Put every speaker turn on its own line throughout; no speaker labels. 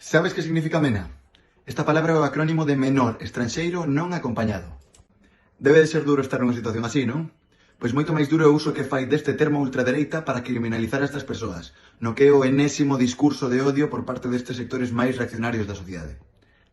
Sabes que significa MENA? Esta palabra é o acrónimo de menor estranxeiro non acompañado. Debe de ser duro estar nunha situación así, non? Pois moito máis duro é o uso que fai deste termo ultradereita para criminalizar a estas persoas, no que é o enésimo discurso de odio por parte destes sectores máis reaccionarios da sociedade.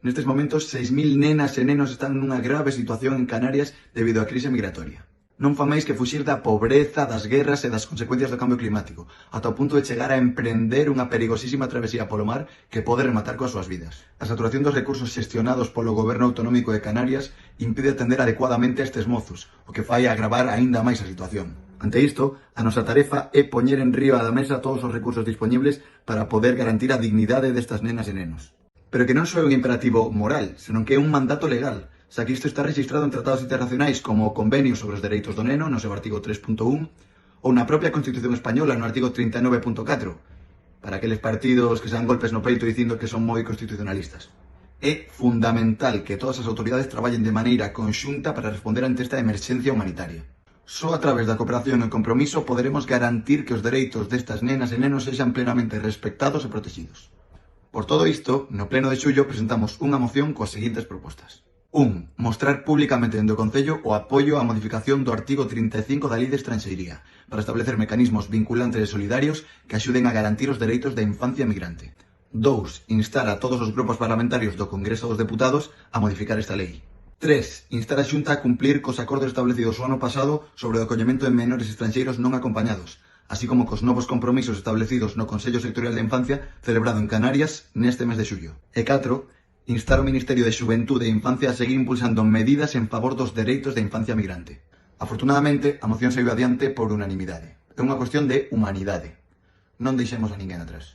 Nestes momentos, 6.000 nenas e nenos están nunha grave situación en Canarias debido á crise migratoria. Non fa máis que fuxir da pobreza, das guerras e das consecuencias do cambio climático, ata o punto de chegar a emprender unha perigosísima travesía polo mar que pode rematar coas súas vidas. A saturación dos recursos xestionados polo Goberno Autonómico de Canarias impide atender adecuadamente a estes mozos, o que fai agravar aínda máis a situación. Ante isto, a nosa tarefa é poñer en riba da mesa todos os recursos dispoñibles para poder garantir a dignidade destas nenas e nenos. Pero que non só é un imperativo moral, senón que é un mandato legal, xa que isto está registrado en tratados internacionais como o Convenio sobre os Dereitos do Neno, no seu artigo 3.1, ou na propia Constitución Española, no artigo 39.4, para aqueles partidos que se dan golpes no peito dicindo que son moi constitucionalistas. É fundamental que todas as autoridades traballen de maneira conxunta para responder ante esta emerxencia humanitaria. Só a través da cooperación e compromiso poderemos garantir que os dereitos destas nenas e nenos sexan plenamente respectados e protegidos. Por todo isto, no pleno de xullo presentamos unha moción coas seguintes propostas. 1. Mostrar públicamente dende o Concello o apoio á modificación do artigo 35 da Lei de Estranxeiría para establecer mecanismos vinculantes e solidarios que axuden a garantir os dereitos da infancia migrante. 2. Instar a todos os grupos parlamentarios do Congreso dos Deputados a modificar esta lei. 3. Instar a Xunta a cumplir cos acordos establecidos o ano pasado sobre o acollemento de menores estranxeiros non acompañados, así como cos novos compromisos establecidos no Consello Sectorial de Infancia celebrado en Canarias neste mes de xullo. E 4. Instar o Ministerio de Xuventude e Infancia a seguir impulsando medidas en favor dos dereitos da infancia migrante. Afortunadamente, a moción saiu adiante por unanimidade. É unha cuestión de humanidade. Non deixemos a ninguén atrás.